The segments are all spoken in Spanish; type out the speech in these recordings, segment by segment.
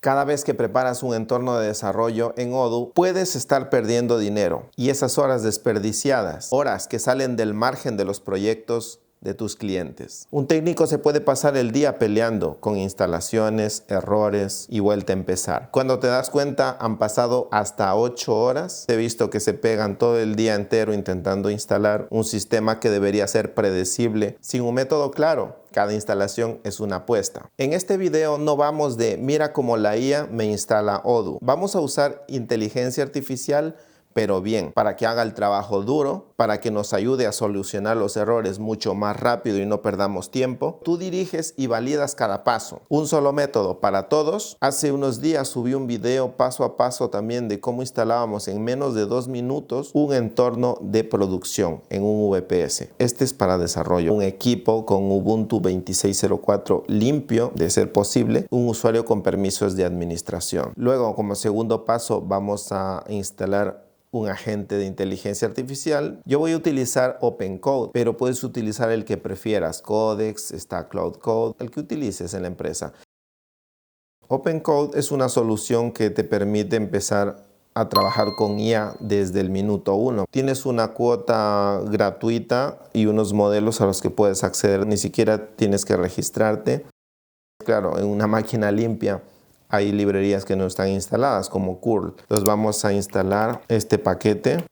Cada vez que preparas un entorno de desarrollo en Odoo, puedes estar perdiendo dinero y esas horas desperdiciadas, horas que salen del margen de los proyectos de tus clientes. Un técnico se puede pasar el día peleando con instalaciones, errores y vuelta a empezar. Cuando te das cuenta, han pasado hasta 8 horas. He visto que se pegan todo el día entero intentando instalar un sistema que debería ser predecible sin un método claro. Cada instalación es una apuesta. En este video no vamos de mira cómo la IA me instala Odoo. Vamos a usar inteligencia artificial, pero bien, para que haga el trabajo duro, para que nos ayude a solucionar los errores mucho más rápido y no perdamos tiempo. Tú diriges y validas cada paso. Un solo método para todos. Hace unos días subí un video paso a paso también de cómo instalábamos en menos de 2 minutos un entorno de producción en un VPS. Este es para desarrollo. Un equipo con Ubuntu 26.04 limpio, de ser posible, un usuario con permisos de administración. Luego, como segundo paso, vamos a instalar un agente de inteligencia artificial. Yo voy a utilizar OpenCode, pero puedes utilizar el que prefieras. Codex, está Cloud Code, el que utilices en la empresa. OpenCode es una solución que te permite empezar a trabajar con IA desde el minuto 1. Tienes una cuota gratuita y unos modelos a los que puedes acceder. Ni siquiera tienes que registrarte. Claro, en una máquina limpia hay librerías que no están instaladas, como curl. Entonces vamos a instalar este paquete.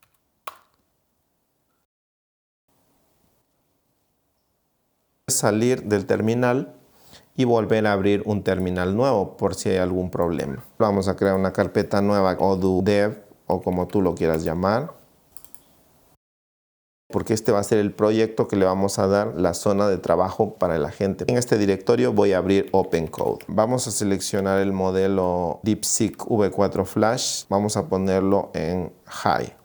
Salir del terminal y volver a abrir un terminal nuevo por si hay algún problema. Vamos a crear una carpeta nueva, Odoo Dev, o como tú lo quieras llamar, porque este va a ser el proyecto que le vamos a dar la zona de trabajo para el agente. En este directorio voy a abrir OpenCode. Vamos a seleccionar el modelo DeepSeek V4 Flash. Vamos a ponerlo en High.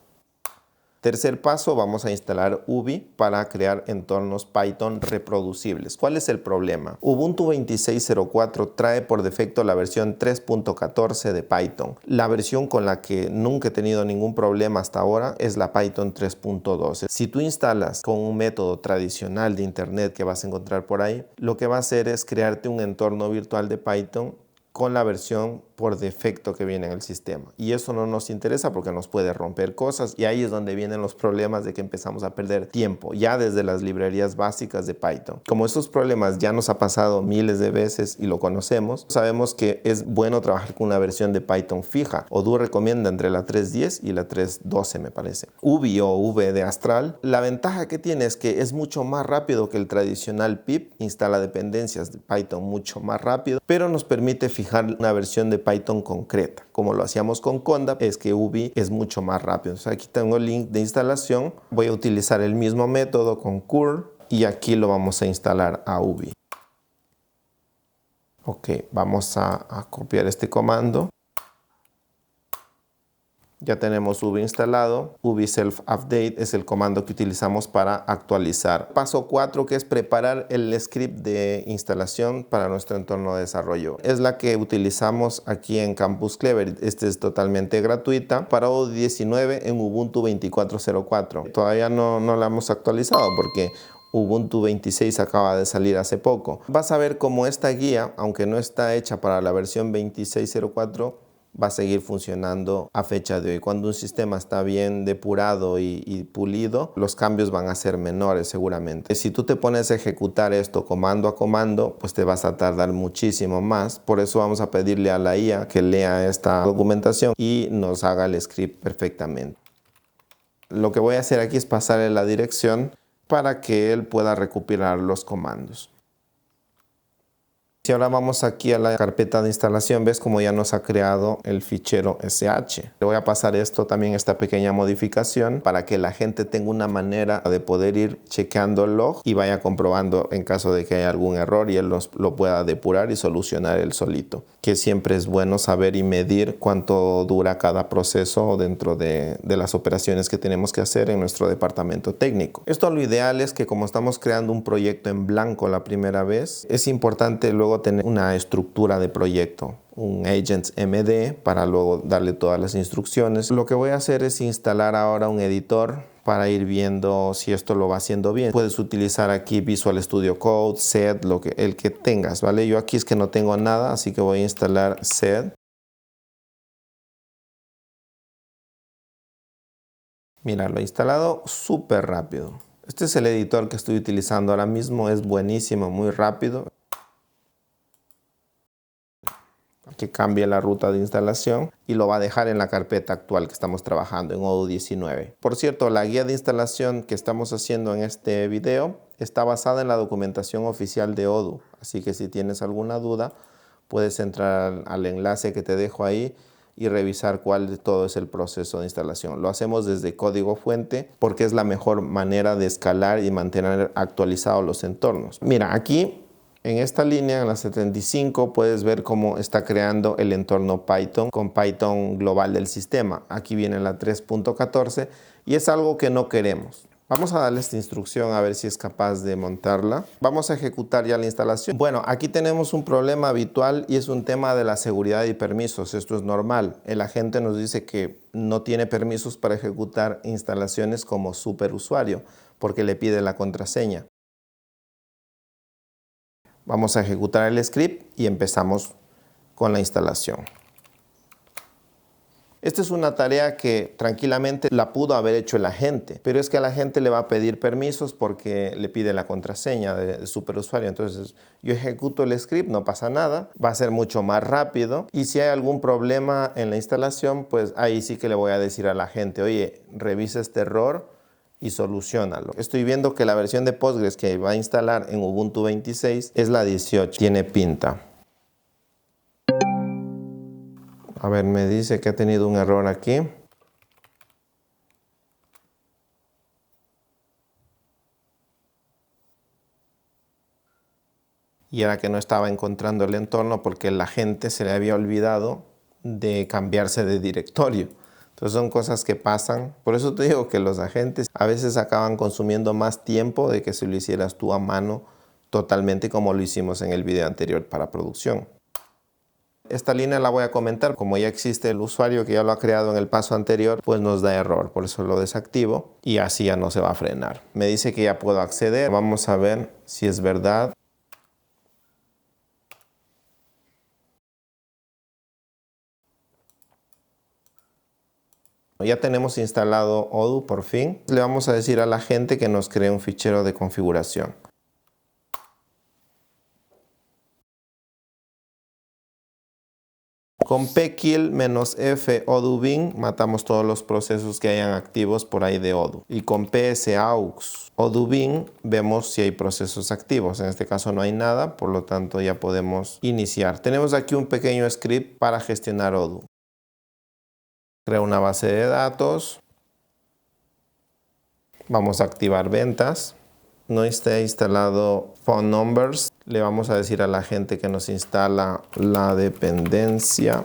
Tercer paso, vamos a instalar Ubi para crear entornos Python reproducibles. ¿Cuál es el problema? Ubuntu 26.04 trae por defecto la versión 3.14 de Python. La versión con la que nunca he tenido ningún problema hasta ahora es la Python 3.12. Si tú instalas con un método tradicional de internet que vas a encontrar por ahí, lo que va a hacer es crearte un entorno virtual de Python con la versión por defecto que viene en el sistema. Y eso no nos interesa porque nos puede romper cosas y ahí es donde vienen los problemas de que empezamos a perder tiempo, ya desde las librerías básicas de Python. Como estos problemas ya nos ha pasado miles de veces y lo conocemos, sabemos que es bueno trabajar con una versión de Python fija. Odoo recomienda entre la 3.10 y la 3.12 me parece. Ubi o V de Astral, la ventaja que tiene es que es mucho más rápido que el tradicional pip, instala dependencias de Python mucho más rápido, pero nos permite fijar una versión de Python concreta. Como lo hacíamos con Conda, es que Ubi es mucho más rápido. Entonces, aquí tengo el link de instalación. Voy a utilizar el mismo método con curl y aquí lo vamos a instalar a Ubi. Ok, vamos a copiar este comando. Ya tenemos Ubi instalado. Ubi Self Update es el comando que utilizamos para actualizar. Paso 4, que es preparar el script de instalación para nuestro entorno de desarrollo. Es la que utilizamos aquí en Campus Clever. Esta es totalmente gratuita para Odoo 19 en Ubuntu 24.04. Todavía no la hemos actualizado porque Ubuntu 26 acaba de salir hace poco. Vas a ver cómo esta guía, aunque no está hecha para la versión 26.04, va a seguir funcionando a fecha de hoy. Cuando un sistema está bien depurado y pulido, los cambios van a ser menores seguramente. Si tú te pones a ejecutar esto comando a comando, pues te vas a tardar muchísimo más. Por eso vamos a pedirle a la IA que lea esta documentación y nos haga el script perfectamente. Lo que voy a hacer aquí es pasarle la dirección para que él pueda recopilar los comandos. Si ahora vamos aquí a la carpeta de instalación, ves como ya nos ha creado el fichero SH. Le voy a pasar esto también, esta pequeña modificación, para que la gente tenga una manera de poder ir chequeando el log y vaya comprobando en caso de que haya algún error y él lo pueda depurar y solucionar él solito. Que siempre es bueno saber y medir cuánto dura cada proceso dentro de las operaciones que tenemos que hacer en nuestro departamento técnico. Esto lo ideal es que como estamos creando un proyecto en blanco la primera vez, es importante luego tener una estructura de proyecto, un agents MD para luego darle todas las instrucciones. Lo que voy a hacer es instalar ahora un editor para ir viendo si esto lo va haciendo bien. Puedes utilizar aquí Visual Studio Code, Set, el que tengas, ¿vale? Yo aquí es que no tengo nada, así que voy a instalar Set. Mira, lo he instalado súper rápido. Este es el editor que estoy utilizando ahora mismo, es buenísimo, muy rápido. Que cambie la ruta de instalación y lo va a dejar en la carpeta actual que estamos trabajando en Odoo 19. Por cierto, la guía de instalación que estamos haciendo en este video está basada en la documentación oficial de Odoo, así que si tienes alguna duda puedes entrar al enlace que te dejo ahí y revisar cuál de todo es el proceso de instalación. Lo hacemos desde código fuente porque es la mejor manera de escalar y mantener actualizados los entornos. Mira, aquí en esta línea, en la 75, puedes ver cómo está creando el entorno Python con Python global del sistema. Aquí viene la 3.14 y es algo que no queremos. Vamos a darle esta instrucción a ver si es capaz de montarla. Vamos a ejecutar ya la instalación. Bueno, aquí tenemos un problema habitual y es un tema de la seguridad y permisos. Esto es normal. El agente nos dice que no tiene permisos para ejecutar instalaciones como superusuario porque le pide la contraseña. Vamos a ejecutar el script y empezamos con la instalación. Esta es una tarea que tranquilamente la pudo haber hecho el agente, pero es que a la gente le va a pedir permisos porque le pide la contraseña de superusuario. Entonces yo ejecuto el script, no pasa nada, va a ser mucho más rápido y si hay algún problema en la instalación, pues ahí sí que le voy a decir a la gente, oye, revisa este error y soluciónalo. Estoy viendo que la versión de Postgres que va a instalar en Ubuntu 26 es la 18. Tiene pinta. A ver, me dice que ha tenido un error aquí. Y era que no estaba encontrando el entorno porque la gente se le había olvidado de cambiarse de directorio. Entonces son cosas que pasan. Por eso te digo que los agentes a veces acaban consumiendo más tiempo de que si lo hicieras tú a mano totalmente como lo hicimos en el video anterior para producción. Esta línea la voy a comentar. Como ya existe el usuario que ya lo ha creado en el paso anterior, pues nos da error. Por eso lo desactivo y así ya no se va a frenar. Me dice que ya puedo acceder. Vamos a ver si es verdad. Ya tenemos instalado Odoo por fin. Le vamos a decir a la gente que nos cree un fichero de configuración. Con pkill-f odoo-bin matamos todos los procesos que hayan activos por ahí de Odoo. Y con psaux odoo-bin vemos si hay procesos activos. En este caso no hay nada, por lo tanto ya podemos iniciar. Tenemos aquí un pequeño script para gestionar Odoo. Creo una base de datos. Vamos a activar ventas. No está instalado phone numbers. Le vamos a decir a la gente que nos instala la dependencia.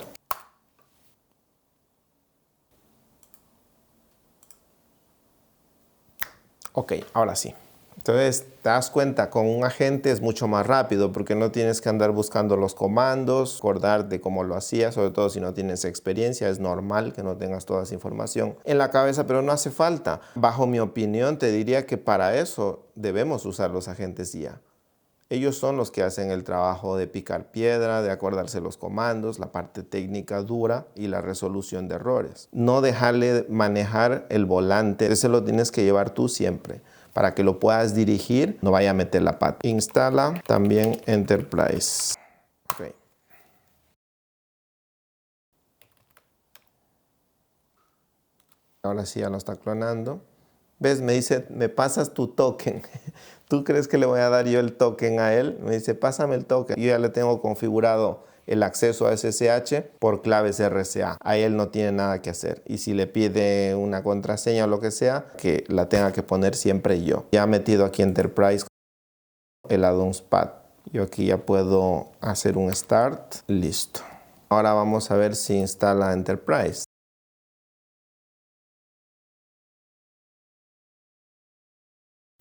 Ok, ahora sí. Entonces, te das cuenta, con un agente es mucho más rápido porque no tienes que andar buscando los comandos, acordar de cómo lo hacías, sobre todo si no tienes experiencia. Es normal que no tengas toda esa información en la cabeza, pero no hace falta. Bajo mi opinión, te diría que para eso debemos usar los agentes IA. Ellos son los que hacen el trabajo de picar piedra, de acordarse los comandos, la parte técnica dura y la resolución de errores. No dejarle manejar el volante, ese lo tienes que llevar tú siempre. Para que lo puedas dirigir, no vaya a meter la pata. Instala también Enterprise. Okay. Ahora sí ya lo está clonando. ¿Ves? Me dice, me pasas tu token. ¿Tú crees que le voy a dar yo el token a él? Me dice, pásame el token. Yo ya le tengo configurado el acceso a SSH por claves RSA. A él no tiene nada que hacer. Y si le pide una contraseña o lo que sea, que la tenga que poner siempre yo. Ya he metido aquí Enterprise el addons pad. Yo aquí ya puedo hacer un start. Listo. Ahora vamos a ver si instala Enterprise.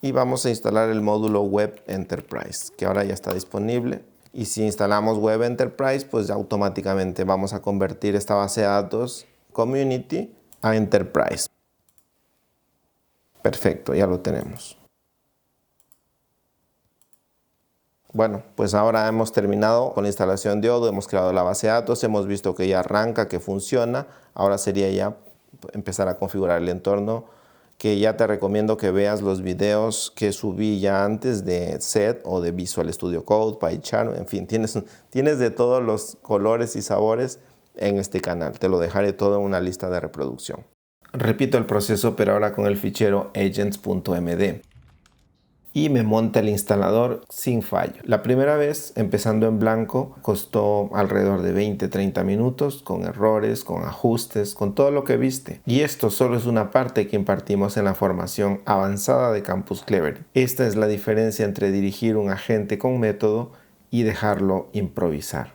Y vamos a instalar el módulo Web Enterprise, que ahora ya está disponible. Y si instalamos Web Enterprise, pues automáticamente vamos a convertir esta base de datos Community a Enterprise. Perfecto, ya lo tenemos. Bueno, pues ahora hemos terminado con la instalación de Odoo, hemos creado la base de datos, hemos visto que ya arranca, que funciona. Ahora sería ya empezar a configurar el entorno, que ya te recomiendo que veas los videos que subí ya antes de SET o de Visual Studio Code, PyCharm, en fin, tienes de todos los colores y sabores en este canal. Te lo dejaré todo en una lista de reproducción. Repito el proceso, pero ahora con el fichero agents.md. Y me monta el instalador sin fallo. La primera vez, empezando en blanco, costó alrededor de 20-30 minutos, con errores, con ajustes, con todo lo que viste. Y esto solo es una parte que impartimos en la formación avanzada de Campus Clever. Esta es la diferencia entre dirigir un agente con método y dejarlo improvisar.